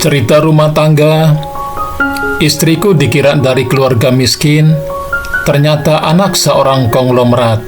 Cerita rumah tangga. Istriku dikira dari keluarga miskin, ternyata anak seorang konglomerat.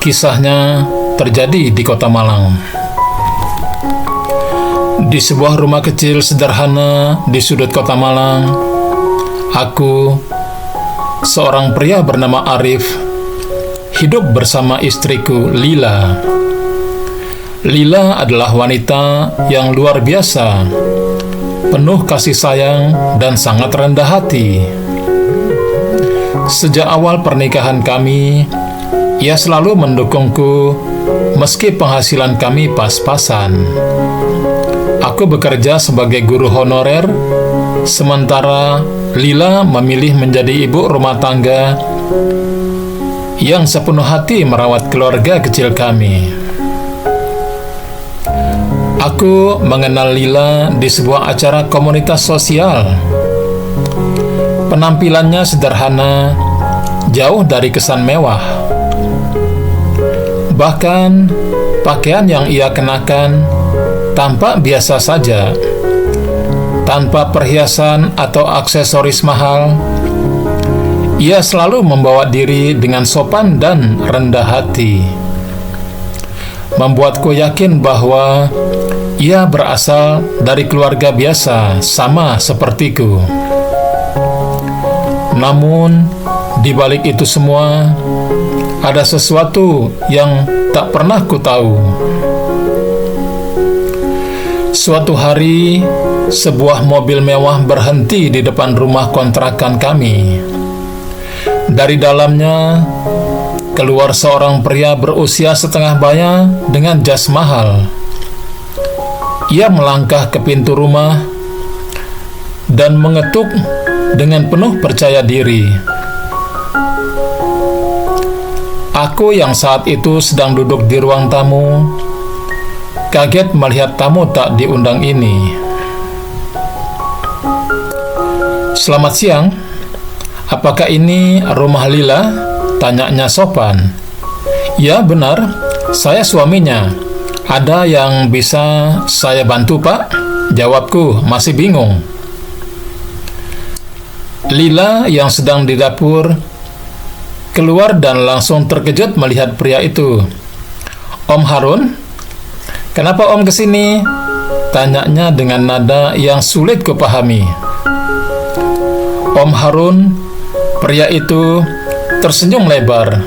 Kisahnya terjadi di Kota Malang. Di sebuah rumah kecil sederhana di sudut Kota Malang, aku, seorang pria bernama Arif, hidup bersama istriku Lila. Lila adalah wanita yang luar biasa, penuh kasih sayang dan sangat rendah hati. Sejak awal pernikahan kami, ia selalu mendukungku meski penghasilan kami pas-pasan. Aku bekerja sebagai guru honorer, sementara Lila memilih menjadi ibu rumah tangga yang sepenuh hati merawat keluarga kecil kami. Aku mengenal Lila di sebuah acara komunitas sosial. Penampilannya sederhana, jauh dari kesan mewah. Bahkan, pakaian yang ia kenakan tampak biasa saja, tanpa perhiasan atau aksesoris mahal. Ia selalu membawa diri dengan sopan dan rendah hati, membuatku yakin bahwa ia berasal dari keluarga biasa, sama sepertiku. Namun, di balik itu semua, ada sesuatu yang tak pernah ku tahu. Suatu hari, sebuah mobil mewah berhenti di depan rumah kontrakan kami. Dari dalamnya, keluar seorang pria berusia setengah baya dengan jas mahal. Ia melangkah ke pintu rumah dan mengetuk dengan penuh percaya diri. Aku yang saat itu sedang duduk di ruang tamu, kaget melihat tamu tak diundang ini. "Selamat siang, apakah ini rumah Lila?" tanyanya sopan. "Ya benar, saya suaminya. Ada yang bisa saya bantu, Pak?" jawabku masih bingung. Lila yang sedang di dapur keluar dan langsung terkejut melihat pria itu. "Om Harun, kenapa Om kesini?" tanyanya dengan nada yang sulit kupahami. Om Harun, pria itu tersenyum lebar.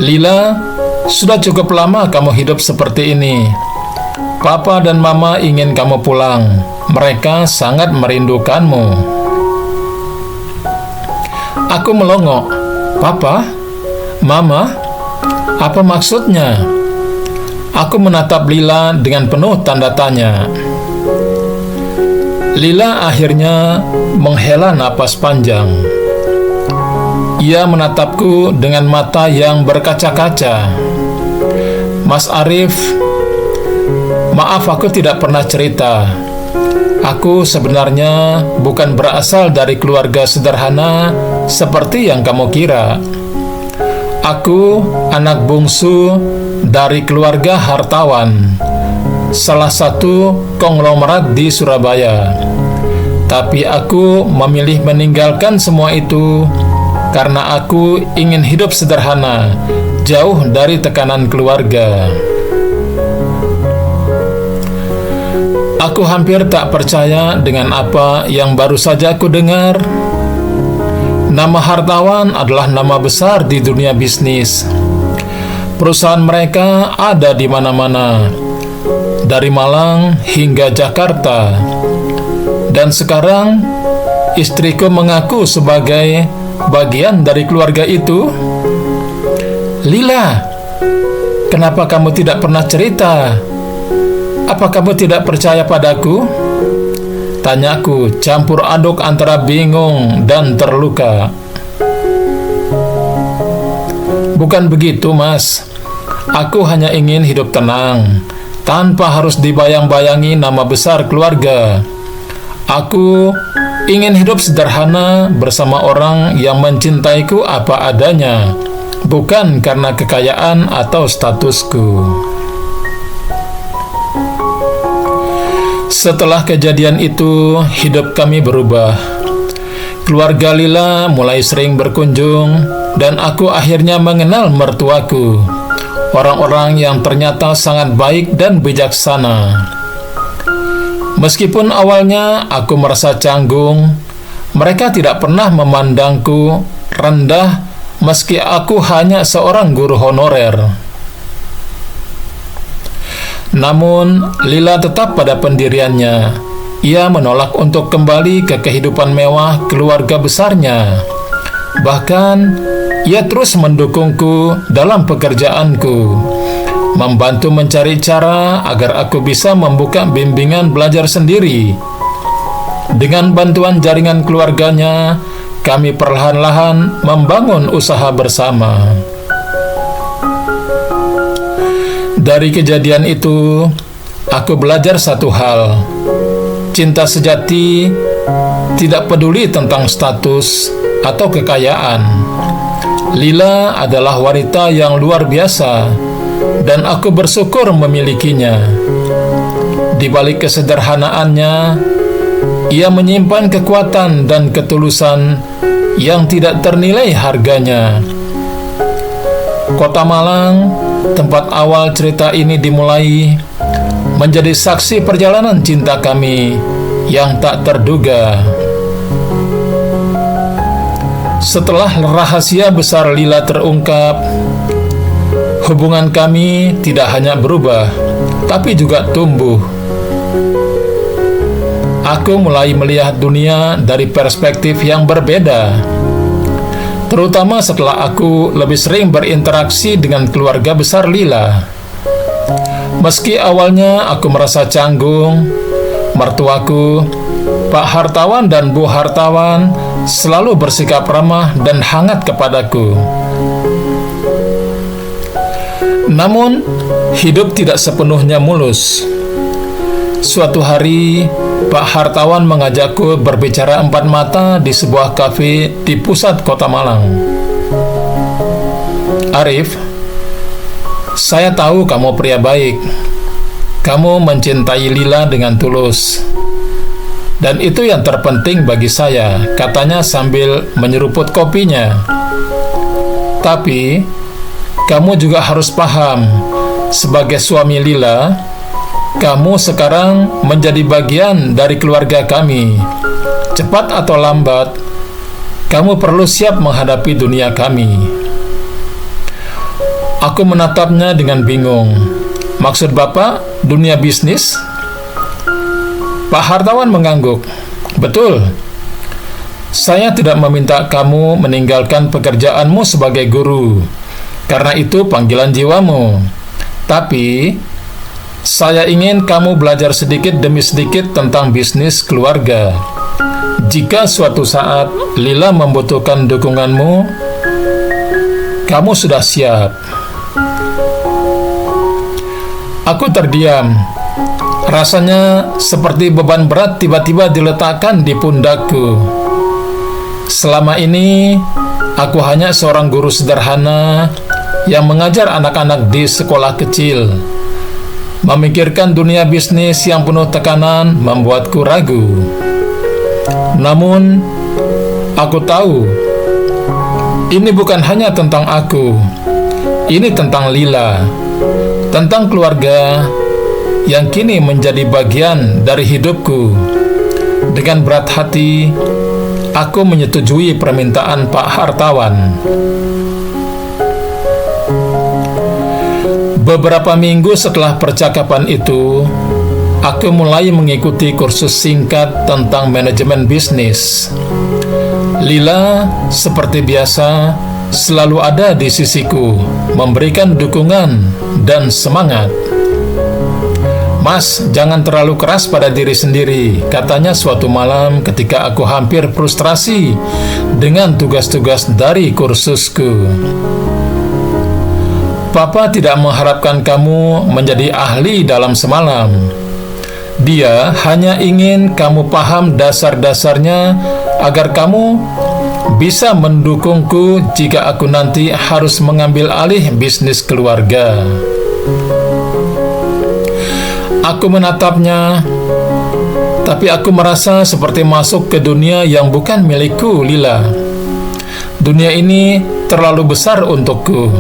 "Lila, sudah cukup lama kamu hidup seperti ini. Papa dan Mama ingin kamu pulang. Mereka sangat merindukanmu." Aku melongo. "Papa? Mama? Apa maksudnya?" Aku menatap Lila dengan penuh tanda tanya. Lila akhirnya menghela napas panjang. Ia menatapku dengan mata yang berkaca-kaca. "Mas Arif, maaf aku tidak pernah cerita. Aku sebenarnya bukan berasal dari keluarga sederhana seperti yang kamu kira. Aku anak bungsu dari keluarga hartawan, salah satu konglomerat di Surabaya. Tapi aku memilih meninggalkan semua itu karena aku ingin hidup sederhana, jauh dari tekanan keluarga." Aku hampir tak percaya dengan apa yang baru saja aku dengar. Nama hartawan adalah nama besar di dunia bisnis. Perusahaan mereka ada di mana-mana, dari Malang hingga Jakarta. Dan sekarang, istriku mengaku sebagai bagian dari keluarga itu. "Lila, kenapa kamu tidak pernah cerita? Apa kamu tidak percaya padaku?" tanyaku, campur aduk antara bingung dan terluka. "Bukan begitu, Mas. Aku hanya ingin hidup tenang, tanpa harus dibayang-bayangi nama besar keluarga. Aku ingin hidup sederhana bersama orang yang mencintaiku apa adanya, bukan karena kekayaan atau statusku." Setelah kejadian itu, hidup kami berubah. Keluarga Lila mulai sering berkunjung, dan aku akhirnya mengenal mertuaku, orang-orang yang ternyata sangat baik dan bijaksana. Meskipun awalnya aku merasa canggung, mereka tidak pernah memandangku rendah meski aku hanya seorang guru honorer. Namun, Lila tetap pada pendiriannya. Ia menolak untuk kembali ke kehidupan mewah keluarga besarnya. Bahkan, ia terus mendukungku dalam pekerjaanku, membantu mencari cara agar aku bisa membuka bimbingan belajar sendiri. Dengan bantuan jaringan keluarganya, kami perlahan-lahan membangun usaha bersama. Dari kejadian itu, aku belajar satu hal. Cinta sejati tidak peduli tentang status atau kekayaan. Lila adalah wanita yang luar biasa, dan aku bersyukur memilikinya. Di balik kesederhanaannya, ia menyimpan kekuatan dan ketulusan yang tidak ternilai harganya. Kota Malang, tempat awal cerita ini dimulai, menjadi saksi perjalanan cinta kami yang tak terduga. Setelah rahasia besar Lila terungkap, hubungan kami tidak hanya berubah, tapi juga tumbuh. Aku mulai melihat dunia dari perspektif yang berbeda, terutama setelah aku lebih sering berinteraksi dengan keluarga besar Lila. Meski awalnya aku merasa canggung, mertuaku, Pak Hartawan dan Bu Hartawan selalu bersikap ramah dan hangat kepadaku. Namun, hidup tidak sepenuhnya mulus. Suatu hari, Pak Hartawan mengajakku berbicara empat mata di sebuah kafe di pusat kota Malang. "Arif, saya tahu kamu pria baik. Kamu mencintai Lila dengan tulus. Dan itu yang terpenting bagi saya," katanya sambil menyeruput kopinya. "Tapi, kamu juga harus paham, sebagai suami Lila, kamu sekarang menjadi bagian dari keluarga kami. Cepat atau lambat, kamu perlu siap menghadapi dunia kami." Aku menatapnya dengan bingung. "Maksud Bapak, dunia bisnis?" Pak Hartawan mengangguk. "Betul. Saya tidak meminta kamu meninggalkan pekerjaanmu sebagai guru, karena itu panggilan jiwamu. Tapi, saya ingin kamu belajar sedikit demi sedikit tentang bisnis keluarga. Jika suatu saat Lila membutuhkan dukunganmu, kamu sudah siap." Aku terdiam. Rasanya seperti beban berat tiba-tiba diletakkan di pundakku. Selama ini, aku hanya seorang guru sederhana yang mengajar anak-anak di sekolah kecil. Memikirkan dunia bisnis yang penuh tekanan membuatku ragu. Namun, aku tahu, ini bukan hanya tentang aku. Ini tentang Lila, tentang keluarga yang kini menjadi bagian dari hidupku. Dengan berat hati, aku menyetujui permintaan Pak Hartawan. Beberapa minggu setelah percakapan itu, aku mulai mengikuti kursus singkat tentang manajemen bisnis. Lila, seperti biasa, selalu ada di sisiku, memberikan dukungan dan semangat. "Mas, jangan terlalu keras pada diri sendiri," katanya suatu malam ketika aku hampir frustrasi dengan tugas-tugas dari kursusku. "Papa tidak mengharapkan kamu menjadi ahli dalam semalam. Dia hanya ingin kamu paham dasar-dasarnya agar kamu bisa mendukungku jika aku nanti harus mengambil alih bisnis keluarga." Aku menatapnya. Tapi aku merasa seperti masuk ke dunia yang bukan milikku, Lila. Dunia ini terlalu besar untukku.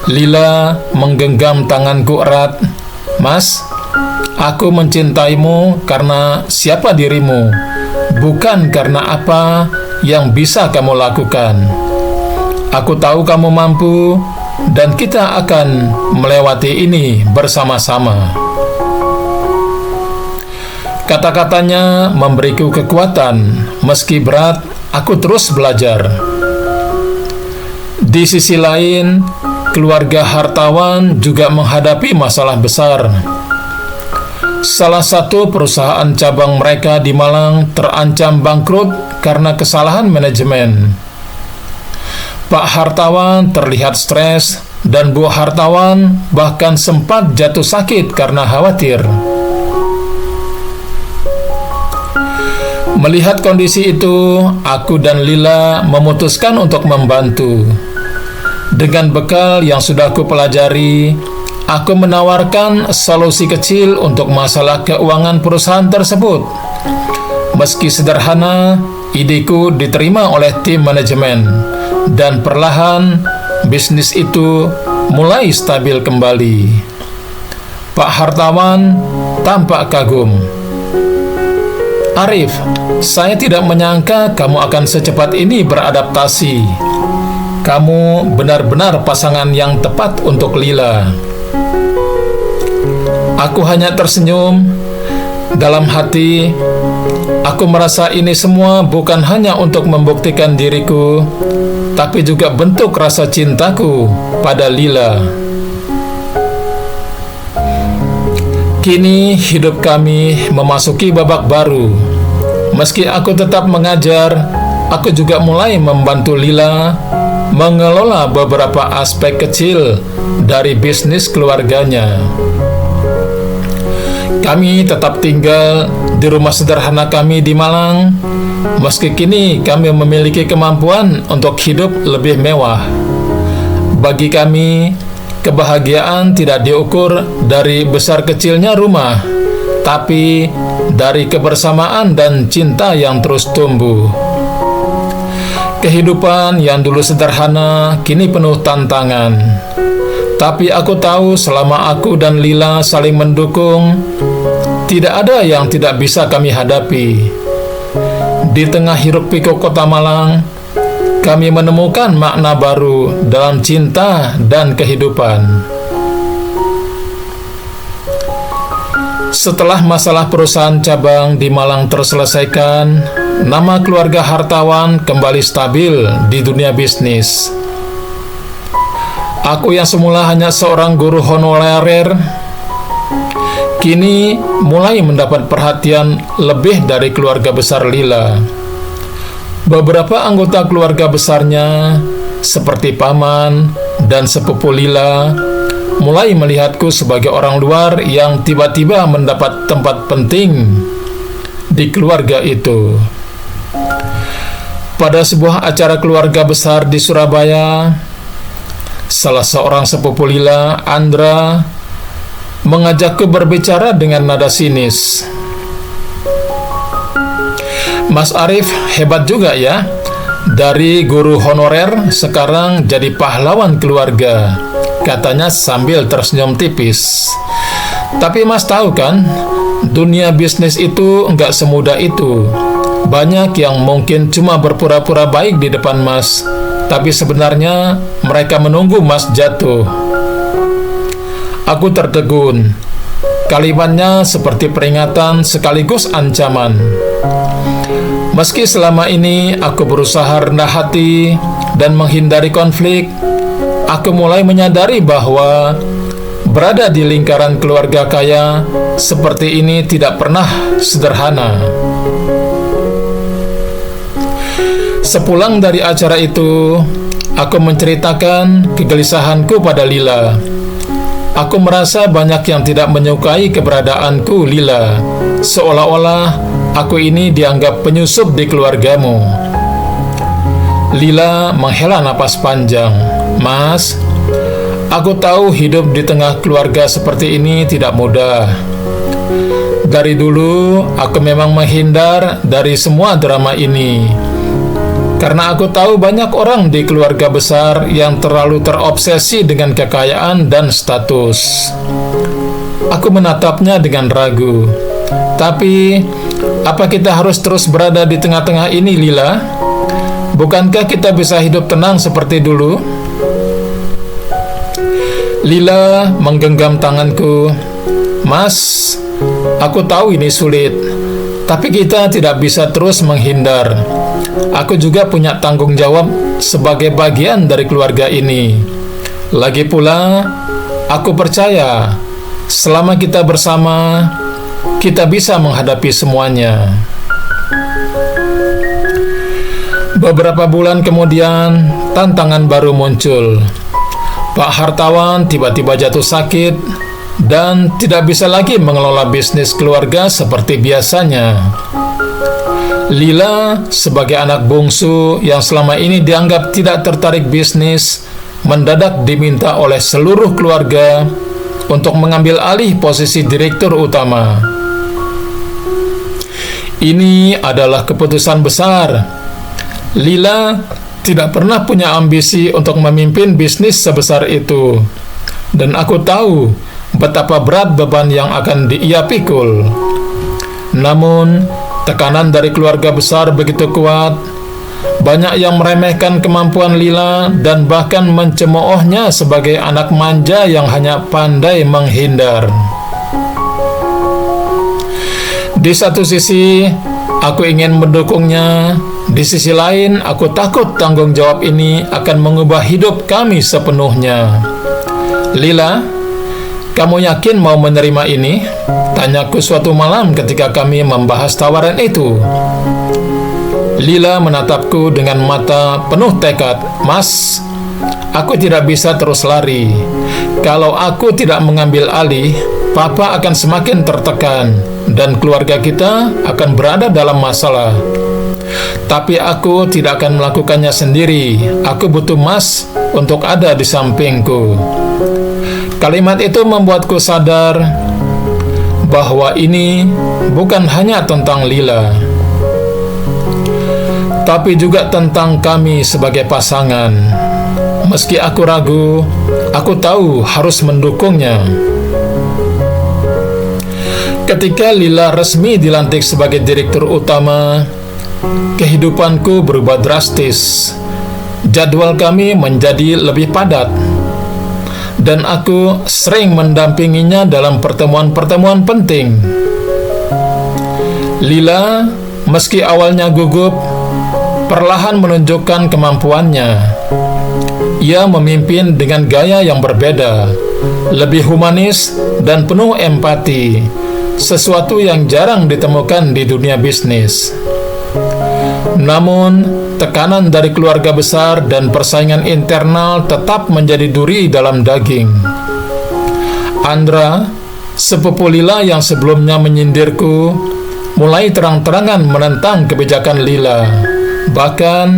Lila menggenggam tanganku erat. Mas, aku mencintaimu karena siapa dirimu, bukan karena apa yang bisa kamu lakukan. Aku tahu kamu mampu, dan kita akan melewati ini bersama-sama. Kata-katanya memberiku kekuatan. Meski berat, aku terus belajar. Di sisi lain, keluarga hartawan juga menghadapi masalah besar. Salah satu perusahaan cabang mereka di Malang terancam bangkrut karena kesalahan manajemen. Pak hartawan terlihat stres, dan Bu hartawan bahkan sempat jatuh sakit karena khawatir. Melihat kondisi itu, aku dan Lila memutuskan untuk membantu. Dengan bekal yang sudah aku pelajari, aku menawarkan solusi kecil untuk masalah keuangan perusahaan tersebut. Meski sederhana, ideku diterima oleh tim manajemen, dan perlahan bisnis itu mulai stabil kembali. Pak hartawan tampak kagum. Arif, saya tidak menyangka kamu akan secepat ini beradaptasi. Kamu benar-benar pasangan yang tepat untuk Lila. Aku hanya tersenyum. Dalam hati, aku merasa ini semua bukan hanya untuk membuktikan diriku, tapi juga bentuk rasa cintaku pada Lila. Kini hidup kami memasuki babak baru. Meski aku tetap mengajar, aku juga mulai membantu Lila mengelola beberapa aspek kecil dari bisnis keluarganya. Kami tetap tinggal di rumah sederhana kami di Malang, meski kini kami memiliki kemampuan untuk hidup lebih mewah. Bagi kami, kebahagiaan tidak diukur dari besar kecilnya rumah, tapi dari kebersamaan dan cinta yang terus tumbuh. Kehidupan yang dulu sederhana kini penuh tantangan. Tapi aku tahu selama aku dan Lila saling mendukung, tidak ada yang tidak bisa kami hadapi. Di tengah hiruk-pikuk kota Malang, kami menemukan makna baru dalam cinta dan kehidupan. Setelah masalah perusahaan cabang di Malang terselesaikan, nama keluarga hartawan kembali stabil di dunia bisnis. Aku yang semula hanya seorang guru honorer, kini mulai mendapat perhatian lebih dari keluarga besar Lila. Beberapa anggota keluarga besarnya, seperti paman dan sepupu Lila, mulai melihatku sebagai orang luar yang tiba-tiba mendapat tempat penting di keluarga itu. Pada sebuah acara keluarga besar di Surabaya, salah seorang sepupu Lila, Andra, mengajakku berbicara dengan nada sinis. Mas Arif hebat juga ya, dari guru honorer sekarang jadi pahlawan keluarga, katanya sambil tersenyum tipis. Tapi Mas tahu kan, dunia bisnis itu nggak semudah itu. Banyak yang mungkin cuma berpura-pura baik di depan Mas, tapi sebenarnya mereka menunggu Mas jatuh. Aku tertegun. Kalimatnya seperti peringatan sekaligus ancaman. Meski selama ini aku berusaha rendah hati dan menghindari konflik, aku mulai menyadari bahwa berada di lingkaran keluarga kaya seperti ini tidak pernah sederhana. Sepulang dari acara itu, aku menceritakan kegelisahanku pada Lila. Aku merasa banyak yang tidak menyukai keberadaanku, Lila. Seolah-olah aku ini dianggap penyusup di keluargamu. Lila menghela napas panjang. Mas, aku tahu hidup di tengah keluarga seperti ini tidak mudah. Dari dulu, aku memang menghindar dari semua drama ini. Karena aku tahu banyak orang di keluarga besar yang terlalu terobsesi dengan kekayaan dan status. Aku menatapnya dengan ragu. Tapi, apa kita harus terus berada di tengah-tengah ini, Lila? Bukankah kita bisa hidup tenang seperti dulu? Lila menggenggam tanganku. Mas, aku tahu ini sulit, tapi kita tidak bisa terus menghindar. Aku juga punya tanggung jawab sebagai bagian dari keluarga ini. Lagi pula, aku percaya selama kita bersama, kita bisa menghadapi semuanya. Beberapa bulan kemudian, tantangan baru muncul. Pak hartawan tiba-tiba jatuh sakit dan tidak bisa lagi mengelola bisnis keluarga seperti biasanya. Lila, sebagai anak bungsu yang selama ini dianggap tidak tertarik bisnis, mendadak diminta oleh seluruh keluarga untuk mengambil alih posisi direktur utama. Ini adalah keputusan besar. Lila tidak pernah punya ambisi untuk memimpin bisnis sebesar itu, dan aku tahu betapa berat beban yang akan ia pikul. Namun, tekanan dari keluarga besar begitu kuat. Banyak yang meremehkan kemampuan Lila dan bahkan mencemoohnya sebagai anak manja yang hanya pandai menghindar. Di satu sisi, aku ingin mendukungnya. Di sisi lain, aku takut tanggung jawab ini akan mengubah hidup kami sepenuhnya. Lila, kamu yakin mau menerima ini? Tanyaku suatu malam ketika kami membahas tawaran itu. Lila menatapku dengan mata penuh tekad. Mas, aku tidak bisa terus lari. Kalau aku tidak mengambil alih, Papa akan semakin tertekan dan keluarga kita akan berada dalam masalah. Tapi aku tidak akan melakukannya sendiri. Aku butuh Mas untuk ada di sampingku. Kalimat itu membuatku sadar bahwa ini bukan hanya tentang Lila, tapi juga tentang kami sebagai pasangan. Meski aku ragu, aku tahu harus mendukungnya. Ketika Lila resmi dilantik sebagai direktur utama, kehidupanku berubah drastis. Jadwal kami menjadi lebih padat, dan aku sering mendampinginya dalam pertemuan-pertemuan penting. Lila, meski awalnya gugup, perlahan menunjukkan kemampuannya. Ia memimpin dengan gaya yang berbeda, lebih humanis dan penuh empati, sesuatu yang jarang ditemukan di dunia bisnis. Namun, tekanan dari keluarga besar dan persaingan internal tetap menjadi duri dalam daging. Andra, sepupu Lila yang sebelumnya menyindirku, mulai terang-terangan menentang kebijakan Lila. Bahkan,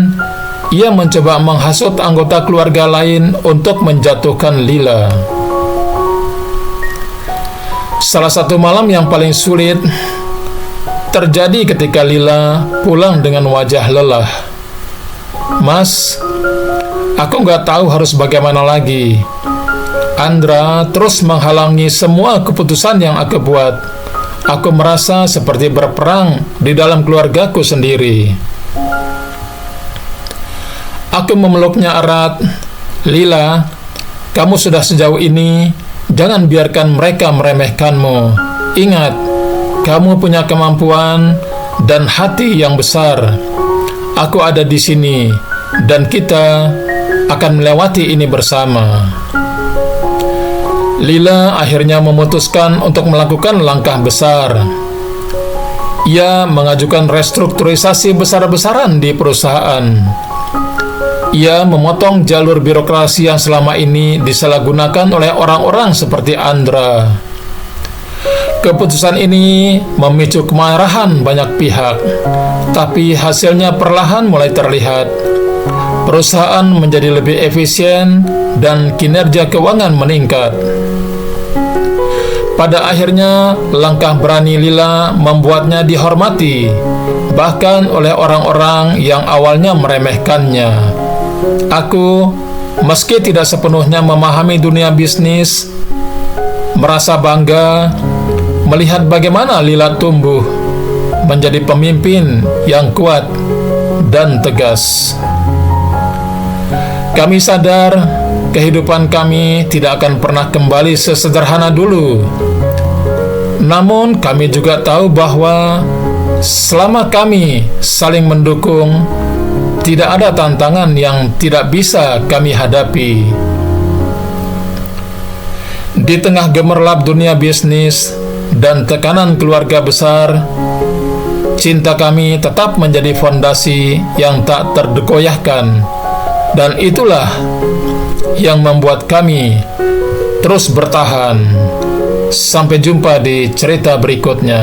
ia mencoba menghasut anggota keluarga lain untuk menjatuhkan Lila. Salah satu malam yang paling sulit terjadi ketika Lila pulang dengan wajah lelah. Mas, aku nggak tahu harus bagaimana lagi. Andra terus menghalangi semua keputusan yang aku buat. Aku merasa seperti berperang di dalam keluargaku sendiri. Aku memeluknya erat. Lila, kamu sudah sejauh ini, jangan biarkan mereka meremehkanmu. Ingat, kamu punya kemampuan dan hati yang besar. Aku ada di sini, dan kita akan melewati ini bersama. Lila akhirnya memutuskan untuk melakukan langkah besar. Ia mengajukan restrukturisasi besar-besaran di perusahaan. Ia memotong jalur birokrasi yang selama ini disalahgunakan oleh orang-orang seperti Andra. Keputusan ini memicu kemarahan banyak pihak, tapi hasilnya perlahan mulai terlihat. Perusahaan menjadi lebih efisien dan kinerja keuangan meningkat. Pada akhirnya, langkah berani Lila membuatnya dihormati, bahkan oleh orang-orang yang awalnya meremehkannya. Aku, meski tidak sepenuhnya memahami dunia bisnis, merasa bangga melihat bagaimana Lila tumbuh menjadi pemimpin yang kuat dan tegas. Kami sadar kehidupan kami tidak akan pernah kembali sesederhana dulu. Namun kami juga tahu bahwa selama kami saling mendukung, tidak ada tantangan yang tidak bisa kami hadapi. Di tengah gemerlap dunia bisnis dan tekanan keluarga besar, cinta kami tetap menjadi fondasi yang tak tergoyahkan, dan itulah yang membuat kami terus bertahan. Sampai jumpa di cerita berikutnya.